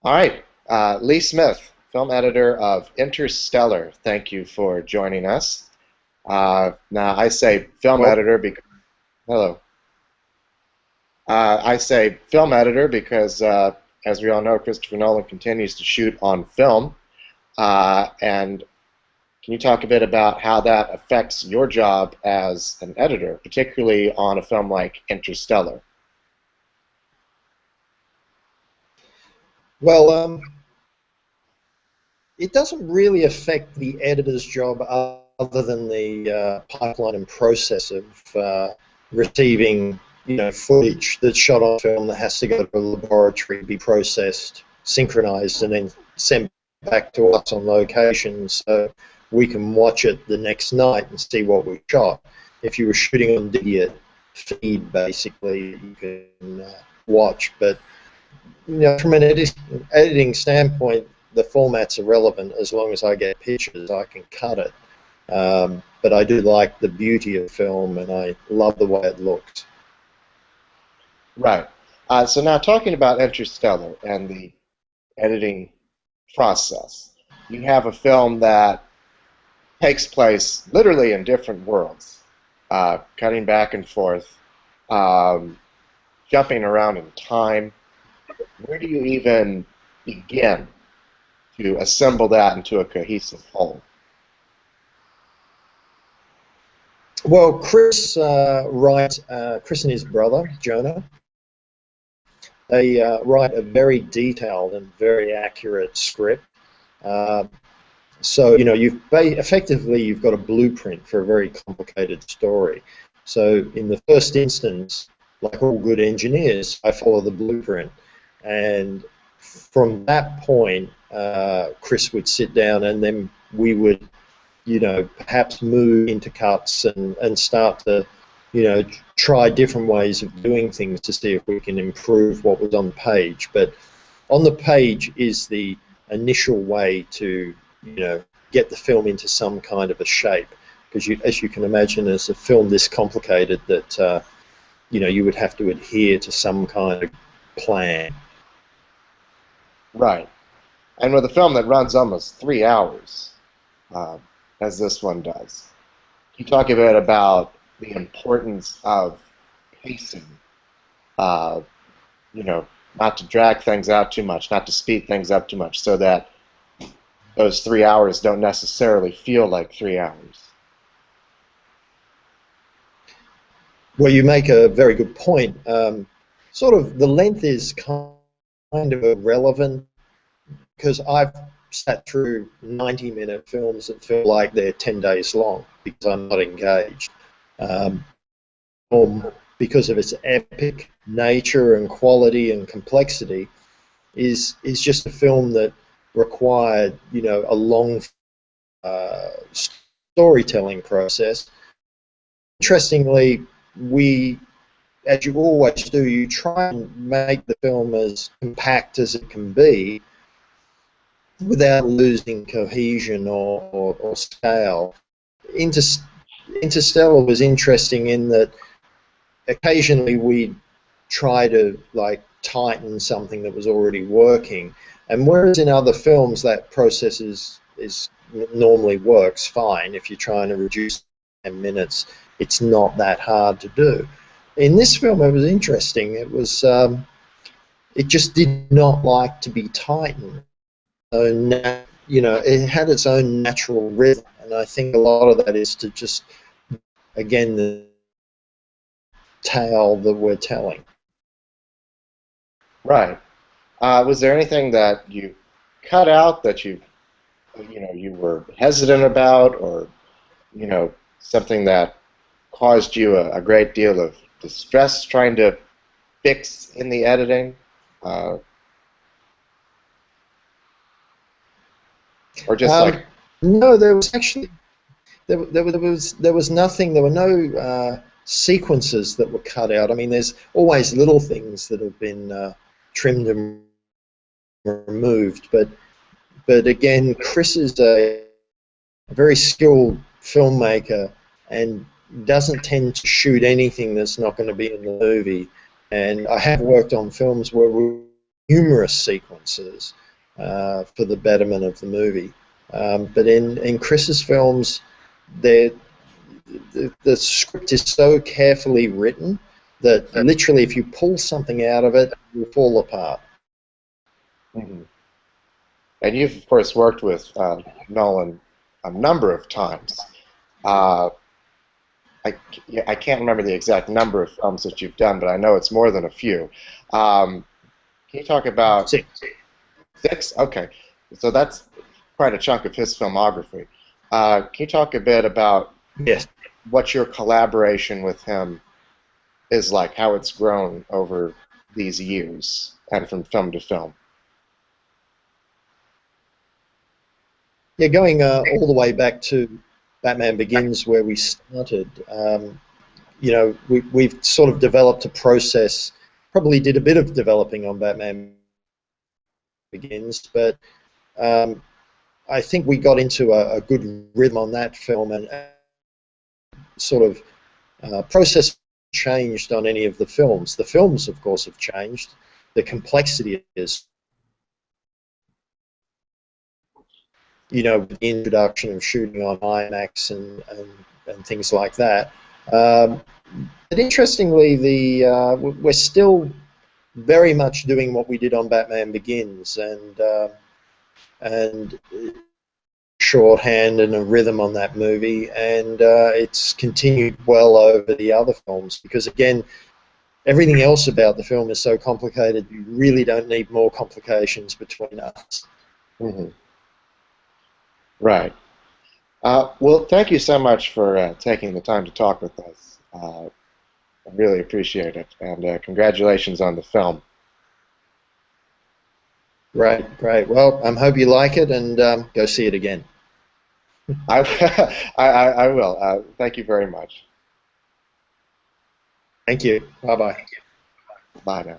All right, Lee Smith, film editor of Interstellar. Thank you for joining us. Now, I say film Well, editor because hello. I say film editor because, as we all know, Christopher Nolan continues to shoot on film. And can you talk a bit about how that affects your job as an editor, particularly on a film like Interstellar? well, it doesn't really affect the editor's job other than the pipeline and process of receiving, footage that's shot on film that has to go to a laboratory, be processed, synchronized, and then sent back to us on location so we can watch it the next night and see what we shot. If you were shooting on immediate feed, basically, you can watch, but from an editing standpoint, the format's irrelevant as long as I get pictures. I can cut it. But I do like the beauty of film, and I love the way it looks. Right. So now talking about Interstellar and the editing process, you have a film that takes place literally in different worlds, cutting back and forth, um, jumping around in time. Where do you even begin to assemble that into a cohesive whole? Well, Chris and his brother, Jonah, they write a very detailed and very accurate script. Uh, So, effectively you've got a blueprint for a very complicated story. So in the first instance, like all good engineers, I follow the blueprint. And from that point, Chris would sit down and then we would, perhaps move into cuts and start to, try different ways of doing things to see if we can improve what was on the page. But on the page is the initial way to get the film into some kind of a shape, because as you can imagine, as a film this complicated, that you would have to adhere to some kind of plan. Right. And with a film that runs almost 3 hours, uh, as this one does, you talk a bit about the importance of pacing, uh, you know, not to drag things out too much, not to speed things up too much, so that those 3 hours don't necessarily feel like 3 hours. Well, you make a very good point. Sort of the length is kind of irrelevant, because I've sat through 90-minute films that feel like they're 10 days long because I'm not engaged. Um, because of its epic nature and quality and complexity, is just a film that required, a long uh, storytelling process. Interestingly, we, as you always do, you try and make the film as compact as it can be without losing cohesion or scale. Inter Interstellar was interesting in that occasionally we'd try to like tighten something that was already working, and whereas in other films that process is normally works fine. If you're trying to reduce 10 minutes, it's not that hard to do. In this film, it was interesting. It just did not like to be tightened. So, it had its own natural rhythm, and I think a lot of that is to just, again, the tale that we're telling. Right. Was there anything that you cut out that you were hesitant about, or something that caused you a great deal of distress trying to fix in the editing, uh, or just Um, like no, there was actually there was nothing. There were no sequences that were cut out. I mean, there's always little things that have been trimmed and removed, but again, Chris is a very skilled filmmaker and doesn't tend to shoot anything that's not going to be in the movie. And I have worked on films where we numerous sequences for the betterment of the movie. But in Chris's films, the script is so carefully written that literally if you pull something out of it, it will fall apart. Mm-hmm. And you've, of course, worked with Nolan a number of times. I can't remember the exact number of films that you've done, but I know it's more than a few. Can you talk about... Six. Six? Okay. So that's quite a chunk of his filmography. Can you talk a bit about Yes. what your collaboration with him is like, how it's grown over these years and from film to film? Yeah, going all the way back to Batman Begins, where we started, you know, we've sort of developed a process, probably did a bit of developing on Batman Begins, but I think we got into a good rhythm on that film, and sort of process changed on any of the films. The films, of course, have changed. The complexity is, you know, the introduction of shooting on IMAX and things like that. But interestingly, we're still very much doing what we did on Batman Begins, and shorthand and a rhythm on that movie, and it's continued well over the other films, because again, everything else about the film is so complicated, you really don't need more complications between us. Mm-hmm. Right. Well, thank you so much for taking the time to talk with us. I really appreciate it, and congratulations on the film. Great, great. Well, I hope you like it, and go see it again. I, I will. Thank you very much. Thank you. Bye-bye. Bye now.